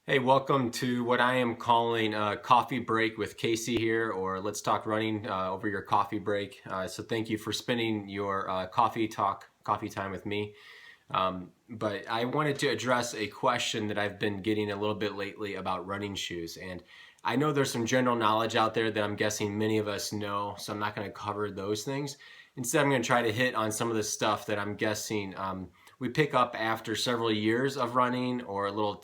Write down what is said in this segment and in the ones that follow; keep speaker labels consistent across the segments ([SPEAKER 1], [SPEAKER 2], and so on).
[SPEAKER 1] Hey, welcome to what I am calling a coffee break with Casey here, or let's talk running over your coffee break. So thank you for spending your coffee time with me. But I wanted to address a question that I've been getting a little bit lately about running shoes. And I know there's some general knowledge out there that I'm guessing many of us know, so I'm not going to cover those things. Instead, I'm going to try to hit on some of the stuff that I'm guessing we pick up after several years of running or a little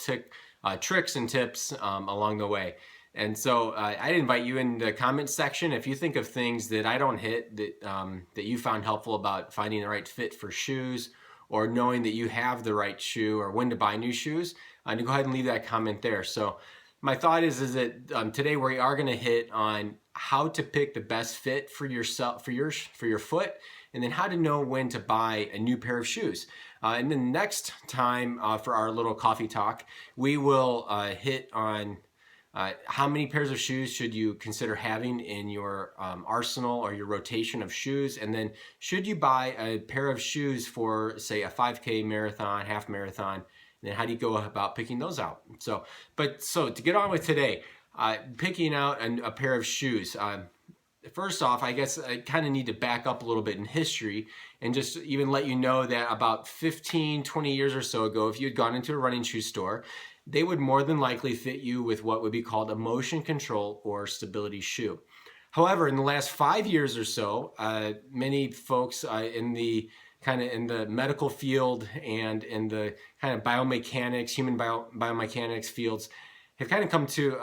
[SPEAKER 1] tricks and tips along the way. And so I'd invite you in the comments section if you think of things that I don't hit that you found helpful about finding the right fit for shoes or knowing that you have the right shoe or when to buy new shoes. To go ahead and leave that comment there. So my thought is that today we are going to hit on how to pick the best fit for yourself for your foot, and then how to know when to buy a new pair of shoes. And then next time for our little coffee talk, we will hit on how many pairs of shoes should you consider having in your arsenal or your rotation of shoes, and then should you buy a pair of shoes for, say, a 5K marathon, half marathon, and then how do you go about picking those out? So to get on with today, picking out a pair of shoes. First off, I guess I kind of need to back up a little bit in history and just even let you know that about 15, 20 years or so ago, if you had gone into a running shoe store, they would more than likely fit you with what would be called a motion control or stability shoe. However, in the last 5 years or so, many folks in the medical field and in the kind of biomechanics, biomechanics fields have kind of come to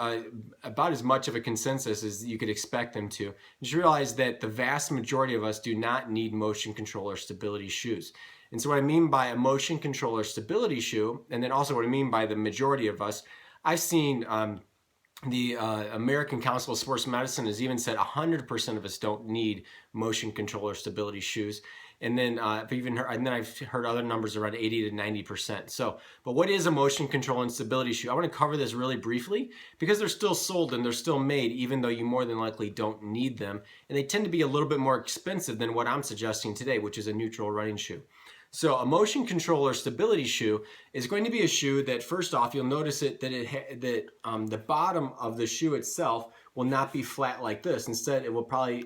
[SPEAKER 1] about as much of a consensus as you could expect them to. Just realize that the vast majority of us do not need motion control or stability shoes. And so what I mean by a motion control or stability shoe, and then also what I mean by the majority of us, I've seen the American Council of Sports Medicine has even said 100% of us don't need motion control or stability shoes. And then I've heard other numbers around 80 to 90%. So, but what is a motion control and stability shoe? I want to cover this really briefly because they're still sold and they're still made, even though you more than likely don't need them. And they tend to be a little bit more expensive than what I'm suggesting today, which is a neutral running shoe. So a motion control or stability shoe is going to be a shoe that, first off, you'll notice that the bottom of the shoe itself will not be flat like this. Instead, it will probably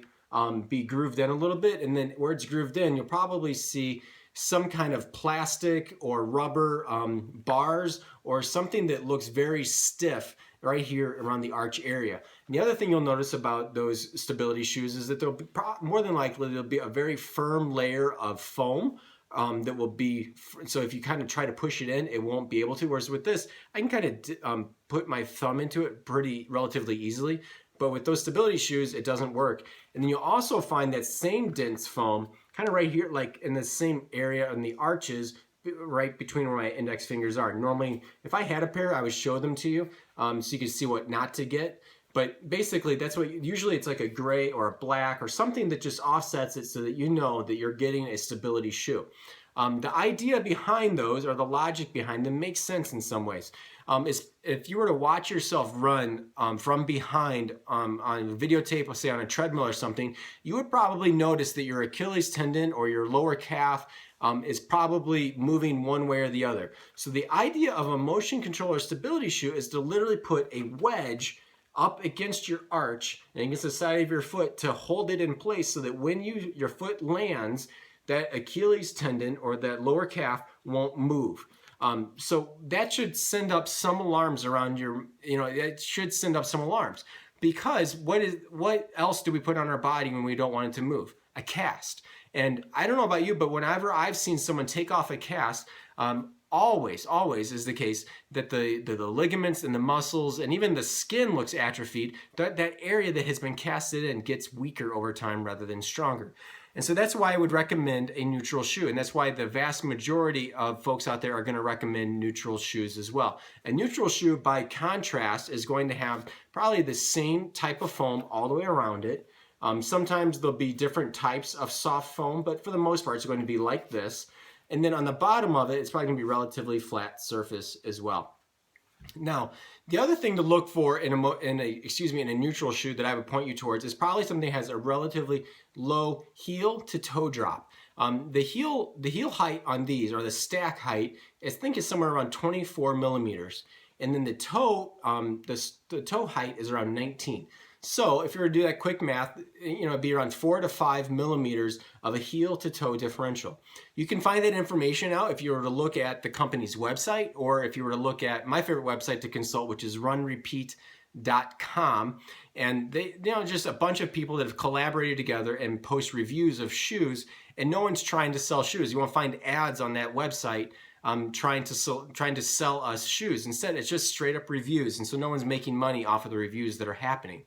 [SPEAKER 1] be grooved in a little bit, and then where it's grooved in, you'll probably see some kind of plastic or rubber bars or something that looks very stiff right here around the arch area. And the other thing you'll notice about those stability shoes is that more than likely there'll be a very firm layer of foam that will be, so if you kind of try to push it in, it won't be able to. Whereas with this, I can kind of put my thumb into it relatively easily. But with those stability shoes, it doesn't work. And then you'll also find that same dense foam kind of right here, like in the same area in the arches, right between where my index fingers are. Normally, if I had a pair, I would show them to you so you can see what not to get. But basically, that's what usually it's like a gray or a black or something that just offsets it so that you know that you're getting a stability shoe. The idea behind those, or the logic behind them, makes sense in some ways. Is if you were to watch yourself run from behind on videotape, let's say on a treadmill or something, you would probably notice that your Achilles tendon or your lower calf is probably moving one way or the other. So the idea of a motion control or stability shoe is to literally put a wedge up against your arch and against the side of your foot to hold it in place so that when your foot lands, that Achilles tendon or that lower calf won't move. So that should send up some alarms around it should send up some alarms, because what else do we put on our body when we don't want it to move? A cast. And I don't know about you, but whenever I've seen someone take off a cast, always is the case that the ligaments and the muscles and even the skin looks atrophied. That area that has been casted in gets weaker over time rather than stronger. And so that's why I would recommend a neutral shoe. And that's why the vast majority of folks out there are going to recommend neutral shoes as well. A neutral shoe, by contrast, is going to have probably the same type of foam all the way around it. Sometimes there'll be different types of soft foam, but for the most part, it's going to be like this. And then on the bottom of it, it's probably going to be relatively flat surface as well. Now, the other thing to look for in a neutral shoe that I would point you towards is probably something that has a relatively low heel to toe drop. The heel height on these, or the stack height, I think is somewhere around 24 millimeters. and then the toe, the toe height is around 19. So if you were to do that quick math, it'd be around 4 to 5 millimeters of a heel to toe differential. You can find that information out if you were to look at the company's website, or if you were to look at my favorite website to consult, which is runrepeat.com. And they, just a bunch of people that have collaborated together and post reviews of shoes, and no one's trying to sell shoes. You won't find ads on that website trying to sell us shoes. Instead, it's just straight up reviews, and so no one's making money off of the reviews that are happening.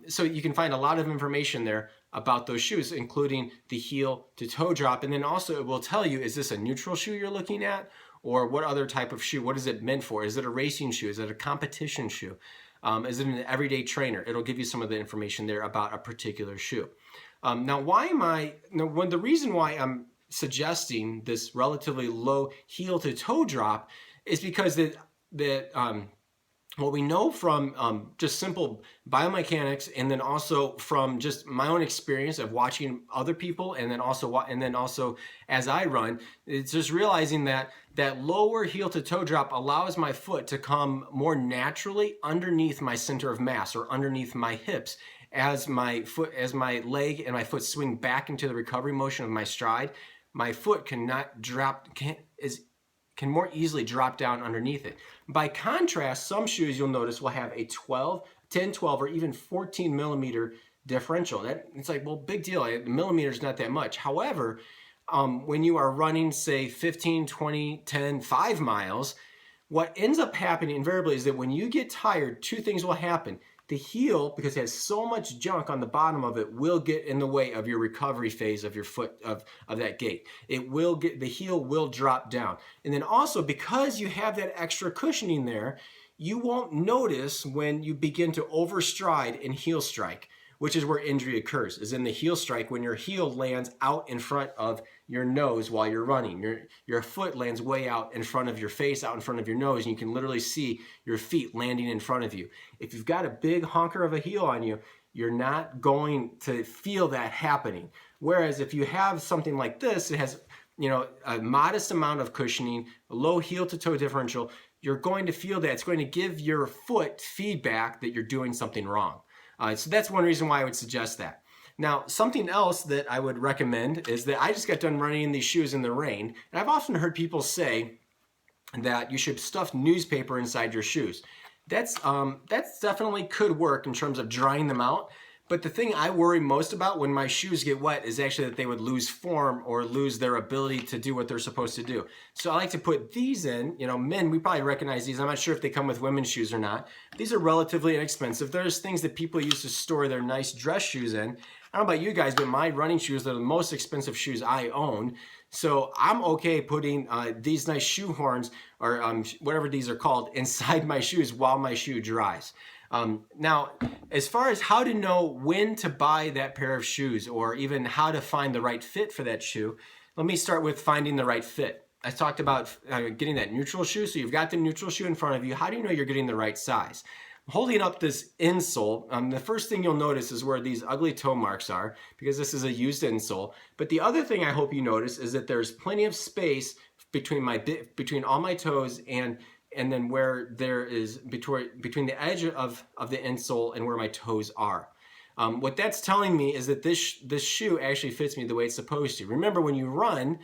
[SPEAKER 1] So you can find a lot of information there about those shoes, including the heel to toe drop, and then also it will tell you, is this a neutral shoe you're looking at, or what other type of shoe? What is it meant for? Is it a racing shoe? Is it a competition shoe? Is it an everyday trainer? It'll give you some of the information there about a particular shoe. Now, the reason why I'm suggesting this relatively low heel to toe drop is because what we know from just simple biomechanics, and then also from just my own experience of watching other people, and then also as I run, it's just realizing that lower heel to toe drop allows my foot to come more naturally underneath my center of mass, or underneath my hips, as my leg and my foot swing back into the recovery motion of my stride. My foot can more easily drop down underneath it. By contrast, some shoes you'll notice will have a 10, 12, or even 14 millimeter differential. It's like, well, big deal. A millimeter is not that much. However, when you are running, say, 15, 20, 10, 5 miles, what ends up happening invariably is that when you get tired, two things will happen. The heel, because it has so much junk on the bottom of it, will get in the way of your recovery phase of your foot, of that gait. The heel will drop down. And then also, because you have that extra cushioning there, you won't notice when you begin to overstride and heel strike, which is where injury occurs, is in the heel strike, when your heel lands out in front of your nose while you're running. Your foot lands way out in front of your face, out in front of your nose, and you can literally see your feet landing in front of you. If you've got a big honker of a heel on you, you're not going to feel that happening. Whereas if you have something like this, it has a modest amount of cushioning, a low heel to toe differential, you're going to feel that. It's going to give your foot feedback that you're doing something wrong. So that's one reason why I would suggest that. Now, something else that I would recommend is that I just got done running in these shoes in the rain, and I've often heard people say that you should stuff newspaper inside your shoes. That's definitely could work in terms of drying them out. But the thing I worry most about when my shoes get wet is actually that they would lose form or lose their ability to do what they're supposed to do. So I like to put these in. Men, we probably recognize these. I'm not sure if they come with women's shoes or not. These are relatively inexpensive. There's things that people use to store their nice dress shoes in. I don't know about you guys, but my running shoes are the most expensive shoes I own. So I'm okay putting these nice shoe horns, or whatever these are called, inside my shoes while my shoe dries. Now, as far as how to know when to buy that pair of shoes, or even how to find the right fit for that shoe, let me start with finding the right fit. I talked about getting that neutral shoe. So you've got the neutral shoe in front of you. How do you know you're getting the right size? Holding up this insole, the first thing you'll notice is where these ugly toe marks are, because this is a used insole. But the other thing I hope you notice is that there's plenty of space between all my toes and then where there is between the edge of the insole and where my toes are. What that's telling me is that this shoe actually fits me the way it's supposed to. Remember, when you run,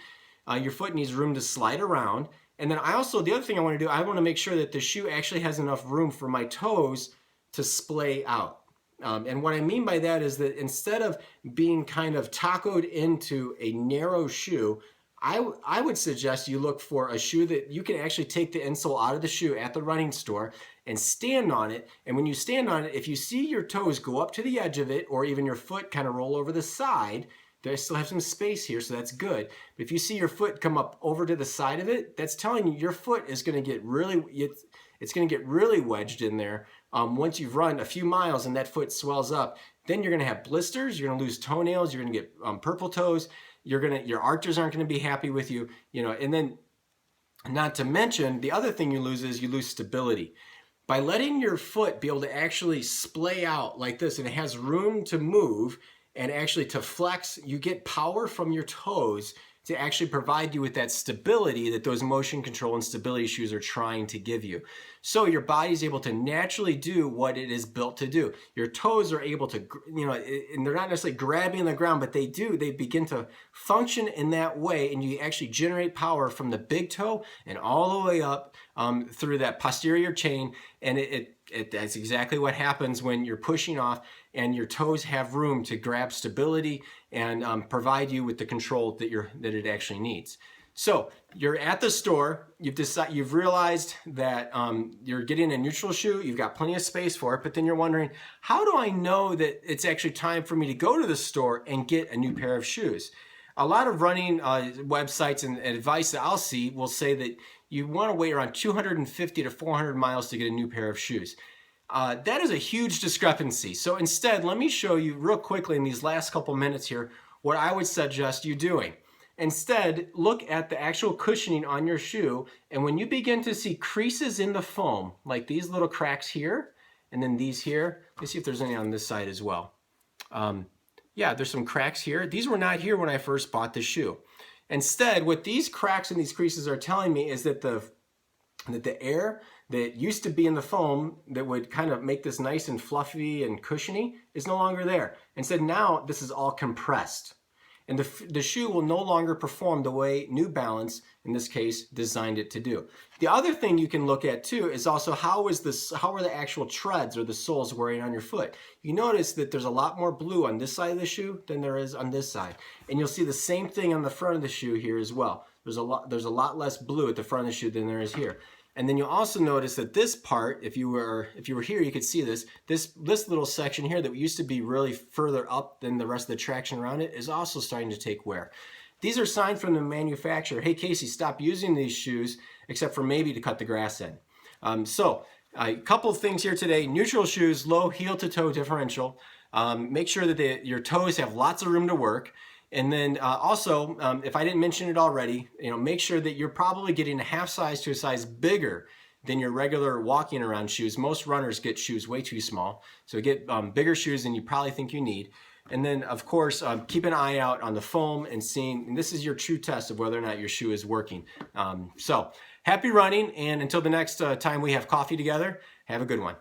[SPEAKER 1] your foot needs room to slide around. And then the other thing I want to do, I want to make sure that the shoe actually has enough room for my toes to splay out. And what I mean by that is that instead of being kind of tacoed into a narrow shoe, I would suggest you look for a shoe that you can actually take the insole out of the shoe at the running store and stand on it. And when you stand on it, if you see your toes go up to the edge of it, or even your foot kind of roll over the side, they still have some space here, so that's good. But if you see your foot come up over to the side of it, that's telling you your foot is going to get really wedged in there. Once you've run a few miles and that foot swells up, then you're going to have blisters, you're going to lose toenails, you're going to get purple toes. Your archers aren't going to be happy with you, and then not to mention the other thing you lose stability. By letting your foot be able to actually splay out like this, and it has room to move and actually to flex, you get power from your toes to actually provide you with that stability that those motion control and stability shoes are trying to give you. So your body is able to naturally do what it is built to do. Your toes are able to, and they're not necessarily grabbing the ground, but they begin to function in that way, and you actually generate power from the big toe and all the way up through that posterior chain, and that's exactly what happens when you're pushing off and your toes have room to grab stability and provide you with the control that it actually needs. So you're at the store, you've realized that you're getting a neutral shoe, you've got plenty of space for it, but then you're wondering, how do I know that it's actually time for me to go to the store and get a new pair of shoes? A lot of running websites and advice that I'll see will say that you want to wait around 250 to 400 miles to get a new pair of shoes. That is a huge discrepancy. So instead, let me show you real quickly in these last couple minutes here what I would suggest you doing. Instead, look at the actual cushioning on your shoe, and when you begin to see creases in the foam, like these little cracks here, and then these here, let's see if there's any on this side as well. Yeah, there's some cracks here. These were not here when I first bought the shoe. Instead, what these cracks and these creases are telling me is that the air that used to be in the foam that would kind of make this nice and fluffy and cushiony is no longer there. Instead, now this is all compressed. And the shoe will no longer perform the way New Balance, in this case, designed it to do. The other thing you can look at too is also how are the actual treads or the soles wearing on your foot. You notice that there's a lot more blue on this side of the shoe than there is on this side. And you'll see the same thing on the front of the shoe here as well. There's a lot less blue at the front of the shoe than there is here. And then you'll also notice that this part, if you were here, you could see this little section here that used to be really further up than the rest of the traction around it is also starting to take wear. These are signs from the manufacturer, hey Casey, stop using these shoes except for maybe to cut the grass in. So a couple of things here today. Neutral shoes, low heel to toe differential. Make sure that your toes have lots of room to work. And then also, if I didn't mention it already, make sure that you're probably getting a half size to a size bigger than your regular walking around shoes. Most runners get shoes way too small. So get bigger shoes than you probably think you need. And then, of course, keep an eye out on the foam and this is your true test of whether or not your shoe is working. So happy running, and until the next time we have coffee together, have a good one.